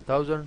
1000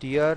TR,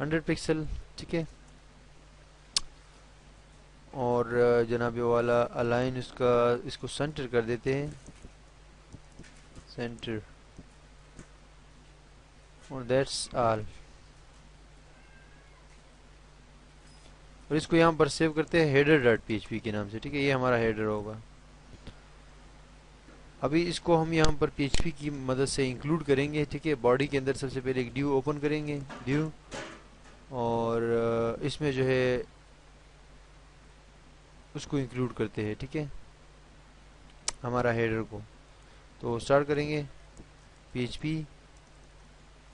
100 pixel, ٹھیک ہے. اور جناب یہ والا الائن اس کو سینٹر کر دیتے ہیں، سینٹر، اور دیٹس آل. اور اس کو یہاں پر سیو کرتے ہیں header dot P H P کے نام سے، ٹھیک ہے. یہ ہمارا ہیڈر ہوگا. ابھی اس کو ہم یہاں پر پی ایچ پی کی مدد سے انکلوڈ کریں گے، ٹھیک ہے. باڈی کے اندر سب سے پہلے ایک ڈیو اوپن کریں گے، ڈیو، اور اس میں جو ہے اس کو انکلوڈ کرتے ہیں، ٹھیک ہے، ہمارا ہیڈر کو. تو سٹارٹ کریں گے پی ایچ پی،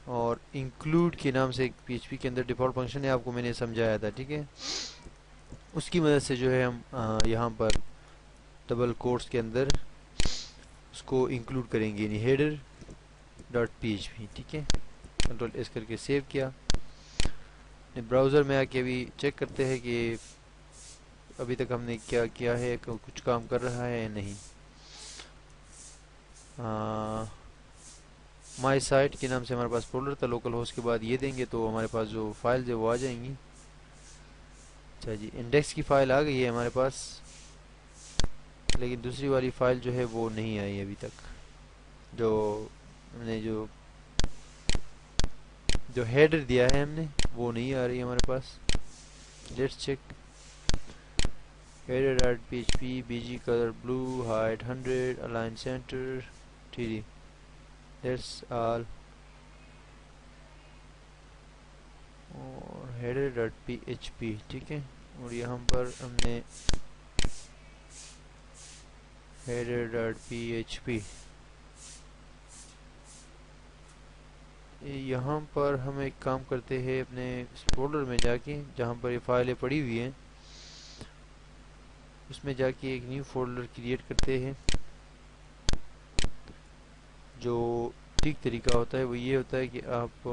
اور انکلوڈ کے نام سے ایک پی ایچ پی کے اندر ڈیفالٹ فنکشن ہے، آپ کو میں نے سمجھایا تھا، ٹھیک ہے. اس کی مدد سے جو ہے ہم یہاں پر ڈبل کوٹس کے اندر اس کو انکلوڈ کریں گے، یعنی header dot P H P, ٹھیک ہے. کنٹرول ایس کر کے سیو کیا. براؤزر میں آ کے ابھی چیک کرتے ہیں کہ ابھی تک ہم نے کیا کیا ہے، کچھ کام کر رہا ہے یا نہیں. مائی سائٹ کے نام سے ہمارے پاس فولڈر تھا لوکل ہوسٹ کے بعد یہ دیں گے تو ہمارے پاس جو فائلز ہے وہ آ جائیں گی. اچھا جی، انڈیکس کی فائل آ گئی ہے ہمارے پاس، لیکن دوسری والی فائل جو ہے وہ نہیں آئی ابھی تک. جو ہم نے جو ہیڈر دیا ہے ہم نے وہ نہیں آ رہی ہمارے پاس. Let's check. Header dot P H P, B G colour blue, height 100، align centre, ٹھیک ہے. That's all. اور header dot P H P, ٹھیک ہے. اور یہاں پر ہم نے header dot P H P, یہاں پر ہم ایک کام کرتے ہیں، اپنے فولڈر میں جا کے جہاں پر یہ فائلیں پڑی ہوئی ہیں اس میں جا کے ایک نیو فولڈر کریٹ کرتے ہیں. جو ٹھیک طریقہ ہوتا ہے وہ یہ ہوتا ہے کہ آپ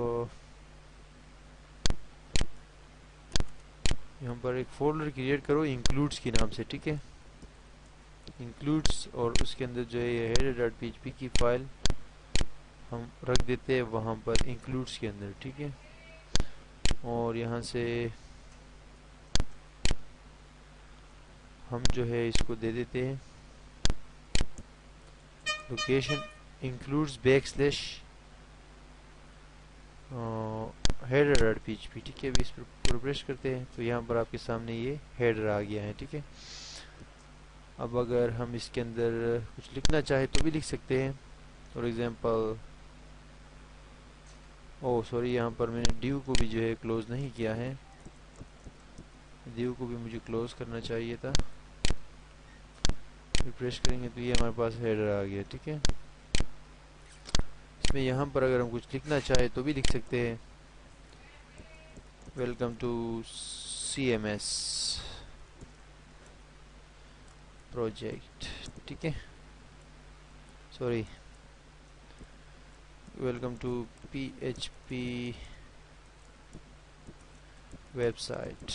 یہاں پر ایک فولڈر کریٹ کرو انکلوڈس کے نام سے، ٹھیک ہے. انکلوڈس، اور اس کے اندر جو ہے یہ header dot P H P کی فائل ہم رکھ دیتے ہیں وہاں پر انکلوڈس کے اندر، ٹھیک ہے. اور یہاں سے ہم جو ہے اس کو دے دیتے ہیں location includes backslash header dot P H P, ٹھیک ہے. ابھی اس پر ریفریش کرتے ہیں تو یہاں پر آپ کے سامنے یہ ہیڈر آ گیا ہے، ٹھیک ہے. اب اگر ہم اس کے اندر کچھ لکھنا چاہیں تو بھی لکھ سکتے ہیں. فار ایگزامپل، سوری، یہاں پر میں نے ڈیو کو بھی جو ہے کلوز نہیں کیا ہے، ڈیو کو بھی مجھے کلوز کرنا چاہیے تھا. ریفریش کریں گے تو یہ ہمارے پاس ہیڈر آ گیا، ٹھیک ہے. اس میں یہاں پر اگر ہم کچھ لکھنا چاہیں تو بھی لکھ سکتے ہیں. Welcome to C M S project, ٹھیک ہے. Sorry, welcome to P H P web site.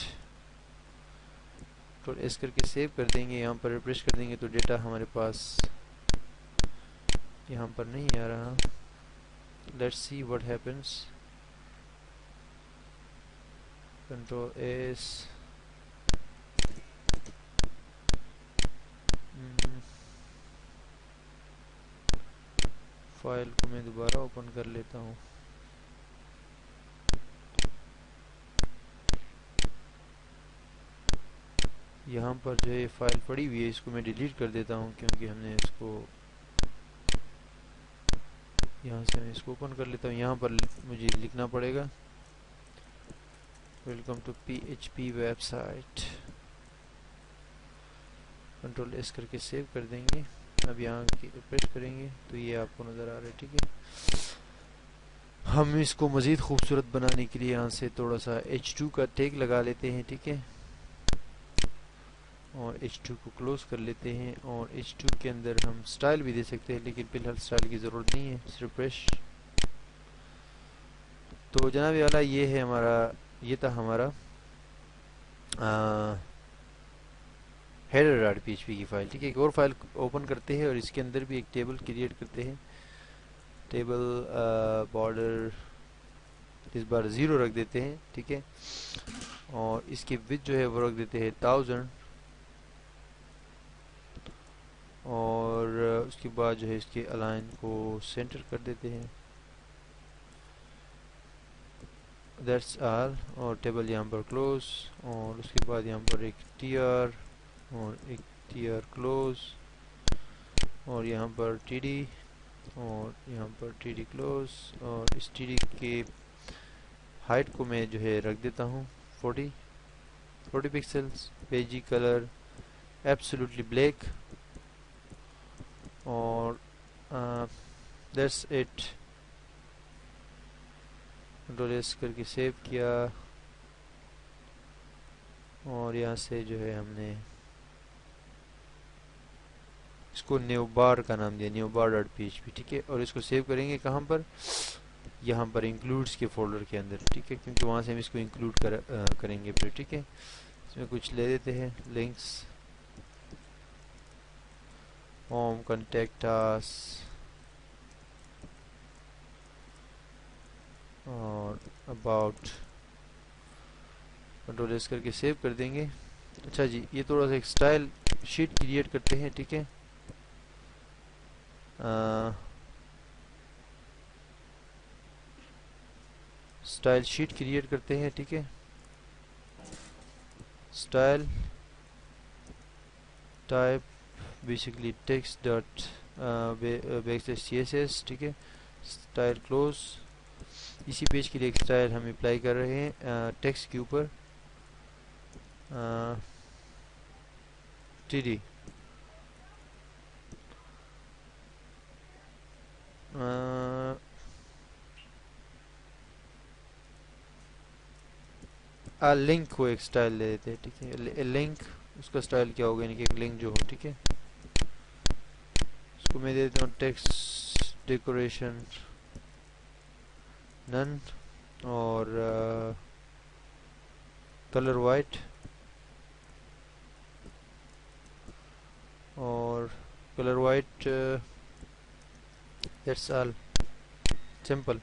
تو اس کر کے سیو کر دیں گے. یہاں پر ریفریش کر دیں گے تو ڈیٹا ہمارے پاس یہاں پر نہیں آ رہا. Let's see what happens. Control S, file کو میں دوبارہ اوپن کر لیتا ہوں. یہاں پر جو ہے فائل پڑی ہوئی ہے، اس کو میں ڈیلیٹ کر دیتا ہوں کیونکہ ہم نے اس کو یہاں سے میں اس کو اوپن کر لیتا ہوں. یہاں پر مجھے لکھنا پڑے گا welcome to P H P web سائٹ. کنٹرول ایس کر کے سیو کر دیں گے. اب یہاں کی ریفریش کریں گے تو یہ آپ کو نظر آ رہا ہے، ٹھیک ہے. ہم اس کو مزید خوبصورت بنانے کے لیے یہاں سے تھوڑا سا H2 کا ٹیگ لگا لیتے ہیں، ٹھیک ہے. اور H2 کو کلوز کر لیتے ہیں. اور H2 کے اندر ہم سٹائل بھی دے سکتے ہیں، لیکن فی الحال سٹائل کی ضرورت نہیں ہے. ریفریش. تو جناب والا یہ ہے ہمارا، یہ تھا ہمارا header dot P H P کی فائل، ٹھیک ہے. ایک اور فائل اوپن کرتے ہیں اور اس کے اندر بھی ایک ٹیبل کریٹ کرتے ہیں. ٹیبل بارڈر اس بار 0 رکھ دیتے ہیں، ٹھیک ہے، اور اس کی وڈتھ جو ہے وہ رکھ دیتے ہیں 1000، اور اس کے بعد جو ہے اس کے الائن کو سینٹر کر دیتے ہیں. That's all. اور ٹیبل یہاں پر کلوز، اور اس کے بعد یہاں پر ایک ٹی آر اور ایک ٹی آر کلوز، اور یہاں پر ٹی ڈی، اور یہاں پر ٹی ڈی کلوز، اور اس ٹی ڈی کی ہائٹ کو میں جو ہے رکھ دیتا ہوں 40 پکسلز. پیجی کلر ایبسولوٹلی بلیک، اور دیٹس اٹ. کنٹرول ایس کر کے سیو کیا، اور یہاں سے جو ہے ہم نے اس کو نیو بار کا نام دیا، new bar dot P H P, ٹھیک ہے، اور اس کو سیو کریں گے کہاں پر؟ یہاں پر انکلوڈس کے فولڈر کے اندر، ٹھیک ہے، کیونکہ وہاں سے ہم اس کو انکلوڈ کریں گے پھر، ٹھیک ہے. اس میں کچھ لے دیتے ہیں لنکس، ہوم، کنٹیکٹس، اور اباؤٹ. کنٹرول ایس کر کے سیو کر دیں گے. اچھا جی، یہ تھوڑا سا ایک سٹائل شیٹ کریٹ کرتے ہیں، ٹھیک ہے. سٹائل شیٹ کریٹ کرتے ہیں، ٹھیک ہے. Style type basically text dot backslash C S S, ٹھیک ہے. Style close. اسی پیج کے لیے ایک سٹائل ہم اپلائی کر رہے ہیں ٹیکسٹ کے اوپر. ٹی ڈی لنک کو ایک سٹائل لے دیتے ہیں، ٹھیک ہے. لنک اس کا سٹائل کیا ہوگا، یعنی کہ ایک لنک جو ہو، ٹھیک ہے. اس کو میں دے دیتا ہوں ٹیکسٹ ڈیکوریشن نن، اور کلر وائٹ، اور colour white. That's all. Simple.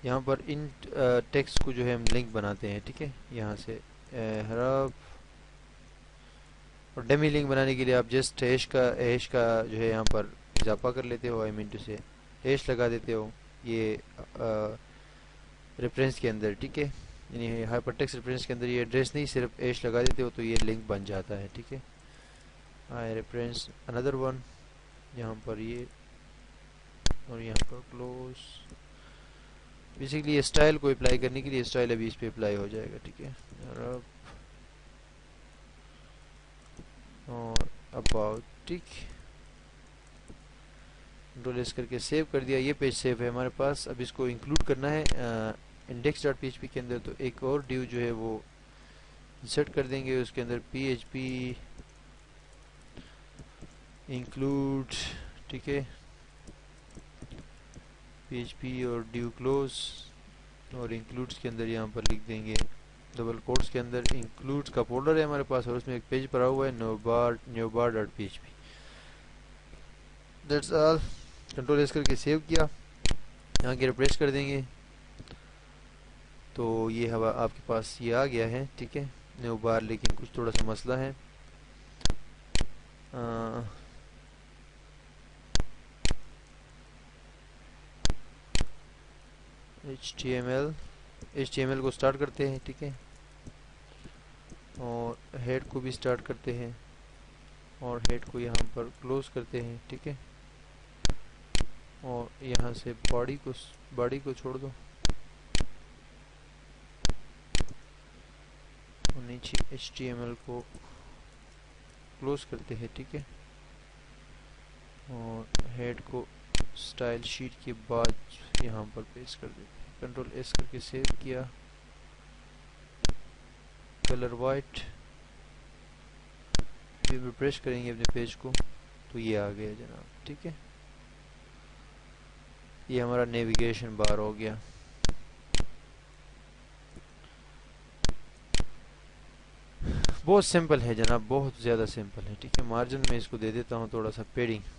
یہاں پر ان ٹیکسٹ کو جو ہے ہم لنک بناتے ہیں، ٹھیک ہے. یہاں سے حرف، اور ڈیمی لنک بنانے کے لیے آپ جسٹ ایش کا جو ہے یہاں پر اضافہ کر لیتے ہو، سے ایش لگا دیتے ہو یہ ریفرنس کے اندر، ٹھیک ہے. یعنی ہائپر ٹیکسٹ ریفرنس کے اندر یہ ایڈریس نہیں، صرف ایش لگا دیتے ہو تو یہ لنک بن جاتا ہے، ٹھیک ہے. ریفرنس اندر ون، یہاں پر یہ، اور یہاں پر کلوز. بیسیکلی یہ اسٹائل کو اپلائی کرنے کے لیے اسٹائل ابھی اس پہ اپلائی ہو جائے گا، ٹھیک ہے. اور اباؤٹ، ٹھیک. کنٹرول ایس کر کے سیو کر دیا. یہ پیج سیو ہے ہمارے پاس. اب اس کو انکلوڈ کرنا ہے index dot P H P کے اندر، تو ایک اور ڈیو جو ہے وہ انسرٹ کر دیں گے. اس کے اندر پی ایچ پی انکلوڈ، ٹھیک ہے، پی ایچ پی اور ڈیو کلوز، اور انکلوڈس کے اندر یہاں پر لکھ دیں گے ڈبل کوٹس کے اندر انکلوڈس کا فولڈر ہے ہمارے پاس، اور اس میں ایک پیج پڑا ہوا ہے new bar dot P H P. That's all. Control S کر کے سیو کیا. یہاں کے ریفریش کر دیں گے تو یہ ہوا آپ کے پاس یہ آ گیا ہے، ٹھیک ہے. نیو بار، لیکن کچھ تھوڑا سا مسئلہ ہے. ایچ ٹی ایم ایل کو سٹارٹ کرتے ہیں، ٹھیک ہے، اور ہیڈ کو بھی سٹارٹ کرتے ہیں، اور ہیڈ کو یہاں پر کلوز کرتے ہیں، ٹھیک ہے. اور یہاں سے باڈی کو چھوڑ دو، اور نیچے ایچ ٹی ایم ایل کو کلوز کرتے ہیں، ٹھیک ہے. اور ہیڈ کو سٹائل شیٹ کے بعد یہاں پر پیسٹ کر دیتے ہیں. کنٹرول ایس کر کے سیو کیا. Colour white. یہ ریفریش کریں گے اپنے پیج کو تو یہ آ گیا جناب، ٹھیک ہے. یہ ہمارا نیویگیشن بار ہو گیا. بہت سمپل ہے جناب، بہت زیادہ سمپل ہے، ٹھیک ہے. مارجن میں اس کو دے دیتا ہوں تھوڑا سا پیڈنگ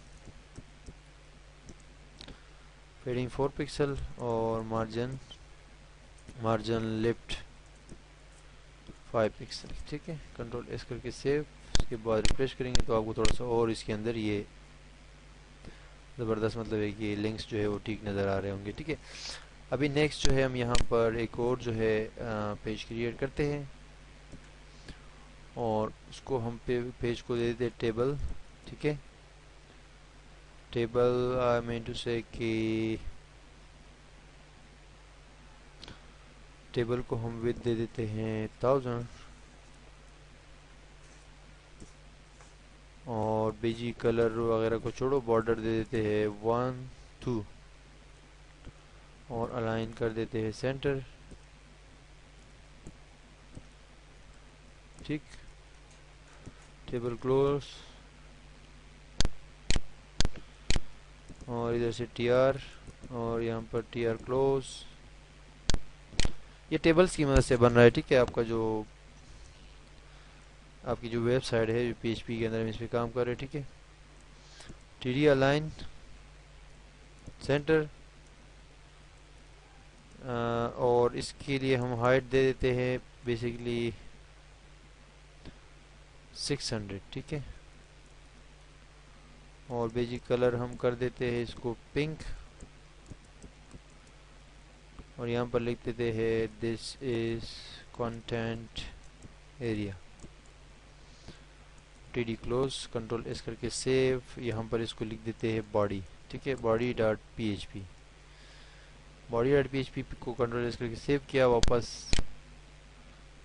4 پکسل، اور مارجن مارجن لیفٹ 5 پکسل، ٹھیک ہے. کنٹرول ایس کر کے سیو. اس کے بعد ریفریش کریں گے تو آپ کو تھوڑا سا اور اس کے اندر یہ زبردست مطلب ہے کہ لنکس جو ہے وہ ٹھیک نظر آ رہے ہوں گے. ٹھیک ہے. ابھی نیکسٹ جو ہے ہم یہاں پر ایک اور جو ہے پیج کریٹ کرتے ہیں اور اس کو ہم پیج کو دے دیتے ہیں ٹیبل. ٹھیک ہے. ٹیبل آئی مین ٹو سے کہ ٹیبل کو ہم وڈ دے دیتے ہیں 1000 اور بیجی کلر وغیرہ کو چھوڑو، بارڈر دے دیتے ہیں 1 2 اور الائن کر دیتے ہیں سینٹر. ٹھیک. ٹیبل کلوز اور ادھر سے ٹی آر اور یہاں پر ٹی آر کلوز. یہ ٹیبلز کی مدد سے بن رہا ہے. ٹھیک ہے. آپ کی جو ویب سائٹ ہے جو پی ایچ پی کے اندر ہم اس پہ کام کر رہے ہیں. ٹھیک ہے. ٹی ڈی الائن سینٹر اور اس کے لیے ہم ہائٹ دے دیتے ہیں بیسیکلی 600. ٹھیک ہے. اور بیجی کلر ہم کر دیتے ہیں اس کو پنک اور یہاں پر لکھ دیتے ہیں this is content area. T D close. Control S کر کے سیو. یہاں پر اس کو لکھ دیتے ہیں باڈی. ٹھیک ہے. Body dot P H P. Body dot P H P کو کنٹرول ایس کر کے سیو کیا. واپس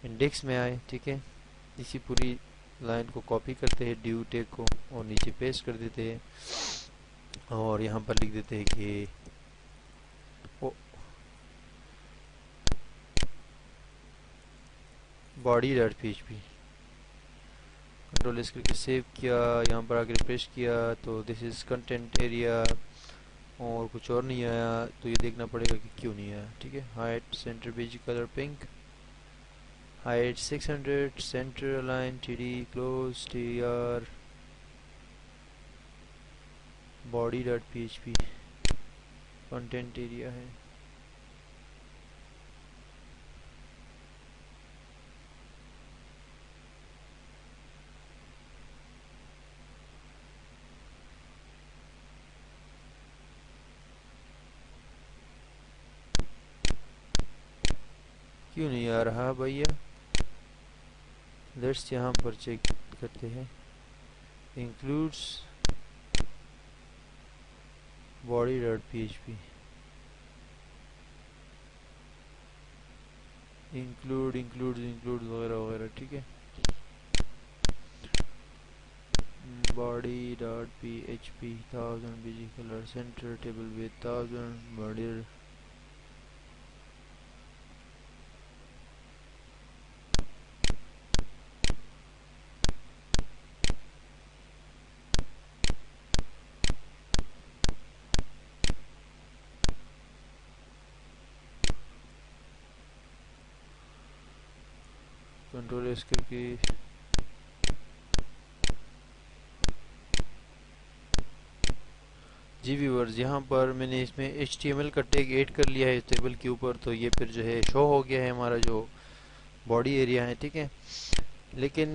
انڈیکس میں آئے. ٹھیک ہے. اسی پوری لائن کو کاپی کرتے ہیں ڈیو ٹیگ کو اور نیچے پیسٹ کر دیتے ہیں اور یہاں پر لکھ دیتے ہیں کہ body dot P H P. Control S کر کے سیو کیا. یہاں پر آگے ریفریش کیا تو دس از کنٹینٹ ایریا اور کچھ اور نہیں آیا تو یہ دیکھنا پڑے گا کہ کیوں نہیں آیا. ٹھیک ہے. Height centre B G colour pink. Height 600 centre align T D close T R body dot P H P content area ہے. کیوں نہیں آ رہا بھیا؟ لیٹس یہاں پر چیک کرتے ہیں. Includes body dot P H P include وغیرہ وغیرہ. ٹھیک ہے. Body dot P H P 1000 B G colour centre table width 1000 body. Control S کر کے جی ویورز یہاں پر میں نے اس میں ایچ ٹی ایم ایل کا ٹیگ ایڈ کر لیا ہے اس ٹیبل کے اوپر تو یہ پھر جو ہے شو ہو گیا ہے ہمارا جو باڈی ایریا ہے. ٹھیک ہے. لیکن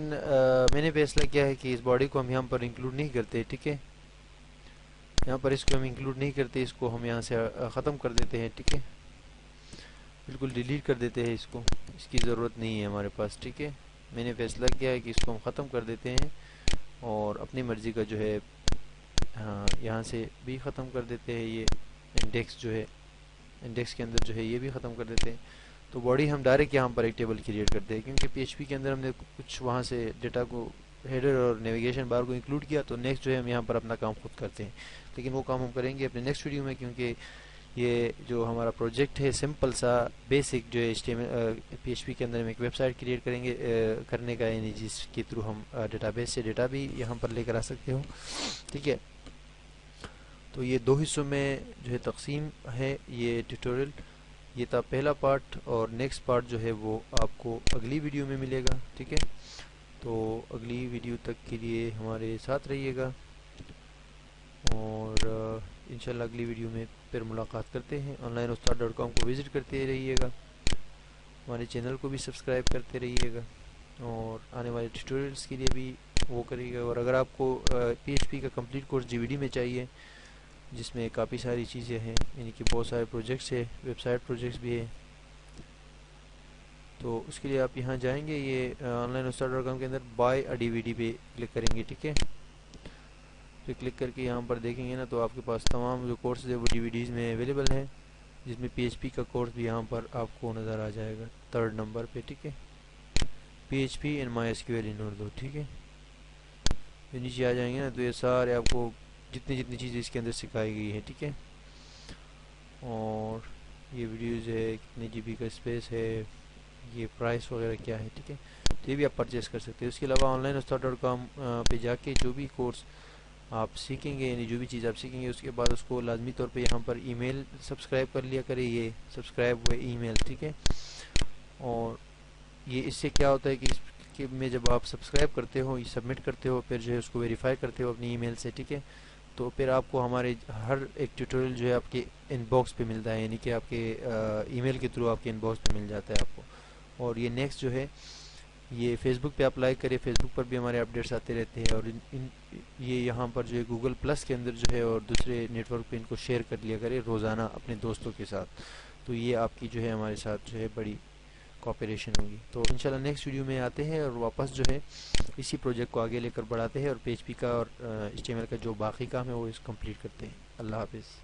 میں نے فیصلہ کیا ہے کہ اس باڈی کو ہم یہاں پر انکلوڈ نہیں کرتے. ٹھیک ہے. یہاں پر اس کو ہم انکلوڈ نہیں کرتے. اس کو ہم یہاں سے ختم کر دیتے ہیں. ٹھیک ہے. بالکل ڈیلیٹ کر دیتے ہیں اس کو. اس کی ضرورت نہیں ہے ہمارے پاس. ٹھیک ہے. میں نے فیصلہ کیا ہے کہ اس کو ہم ختم کر دیتے ہیں اور اپنی مرضی کا جو ہے یہاں سے بھی ختم کر دیتے ہیں. یہ انڈیکس جو ہے انڈیکس کے اندر جو ہے یہ بھی ختم کر دیتے ہیں. تو باڈی ہم ڈائریکٹ یہاں پر ایک ٹیبل کریٹ کرتے ہیں کیونکہ پی ایچ پی کے اندر ہم نے کچھ وہاں سے ڈیٹا کو ہیڈر اور نیویگیشن بار کو انکلوڈ کیا تو نیکسٹ جو ہے ہم یہاں پر اپنا کام خود کرتے ہیں. لیکن وہ کام ہم کریں گے اپنے نیکسٹ ویڈیو میں کیونکہ یہ جو ہمارا پروجیکٹ ہے سمپل سا بیسک جو ہے پی ایچ پی کے اندر ہم ایک ویب سائٹ کریٹ کریں گے کرنے کا یعنی جس کے تھرو ہم ڈیٹا بیس سے ڈیٹا بھی یہاں پر لے کر آ سکتے ہو. ٹھیک ہے. تو یہ دو حصوں میں جو ہے تقسیم ہے یہ ٹیوٹوریل. یہ تھا پہلا پارٹ اور نیکسٹ پارٹ جو ہے وہ آپ کو اگلی ویڈیو میں ملے گا. ٹھیک ہے. تو اگلی ویڈیو تک کے لیے ہمارے ساتھ رہیے گا اور انشاءاللہ اگلی ویڈیو میں پھر ملاقات کرتے ہیں. online ustad.com کو وزٹ کرتے رہیے گا. ہمارے چینل کو بھی سبسکرائب کرتے رہیے گا اور آنے والے ٹیوٹوریلز کے لیے بھی وہ کرے گا. اور اگر آپ کو پی ایچ پی کا کمپلیٹ کورس ڈی وی ڈی میں چاہیے جس میں کافی ساری چیزیں ہیں، یعنی کہ بہت سارے پروجیکٹس ہیں، ویب سائٹ پروجیکٹس بھی ہیں، تو اس کے لیے آپ یہاں جائیں گے، یہ آن لائن استاد ڈاٹ کام کے اندر بائی ڈی وی ڈی پہ کلک کریں گے. ٹھیک ہے، پھر کلک کر کے یہاں پر دیکھیں گے نا تو آپ کے پاس تمام جو کورسز ہیں وہ ڈی وی ڈیز میں اویلیبل ہیں، جس میں پی ایچ پی کا کورس بھی یہاں پر آپ کو نظر آ جائے گا 3rd نمبر پہ. ٹھیک ہے، پی ایچ پی ان مائی ایس کیو ایل ان اردو. ٹھیک ہے، یہ نیچے آ جائیں گے نا تو یہ سارے آپ کو جتنی چیزیں اس کے اندر سکھائی گئی ہیں. ٹھیک ہے، اور یہ ویڈیوز ہے، کتنے جی بی کا اسپیس ہے، یہ پرائس وغیرہ کیا ہے. ٹھیک ہے، تو یہ بھی آپ پرچیز کر سکتے ہیں. اس کے علاوہ آن لائن استاد ڈاٹ کام پہ جا کے جو بھی کورس آپ سیکھیں گے، یعنی جو بھی چیز آپ سیکھیں گے، اس کے بعد اس کو لازمی طور پہ یہاں پر ای میل سبسکرائب کر لیا کرے، یہ سبسکرائب ہوئے ای میل. ٹھیک ہے، اور یہ اس سے کیا ہوتا ہے کہ اس کے میں جب آپ سبسکرائب کرتے ہو، یہ سبمٹ کرتے ہو، پھر جو ہے اس کو ویریفائی کرتے ہو اپنی ای میل سے. ٹھیک ہے، تو پھر آپ کو ہمارے ہر ایک ٹیوٹوریل جو ہے آپ کے ان باکس پہ ملتا ہے، یعنی کہ آپ کے ای میل کے تھرو آپ کے ان باکس پہ مل جاتا ہے آپ کو. اور یہ نیکسٹ جو ہے یہ فیس بک پہ آپ لائک کریں، فیس بک پر بھی ہمارے اپڈیٹس آتے رہتے ہیں. اور یہ یہاں پر جو ہے گوگل پلس کے اندر جو ہے اور دوسرے نیٹ ورک پہ ان کو شیئر کر لیا کرے روزانہ اپنے دوستوں کے ساتھ. تو یہ آپ کی جو ہے ہمارے ساتھ جو ہے بڑی کوآپریشن ہوگی. تو انشاءاللہ نیکسٹ ویڈیو میں آتے ہیں اور واپس جو ہے اسی پروجیکٹ کو آگے لے کر بڑھاتے ہیں اور پی ایچ پی کا اور ایچ ٹی ایم ایل کا جو باقی کام ہے وہ اس کمپلیٹ کرتے ہیں. اللہ حافظ.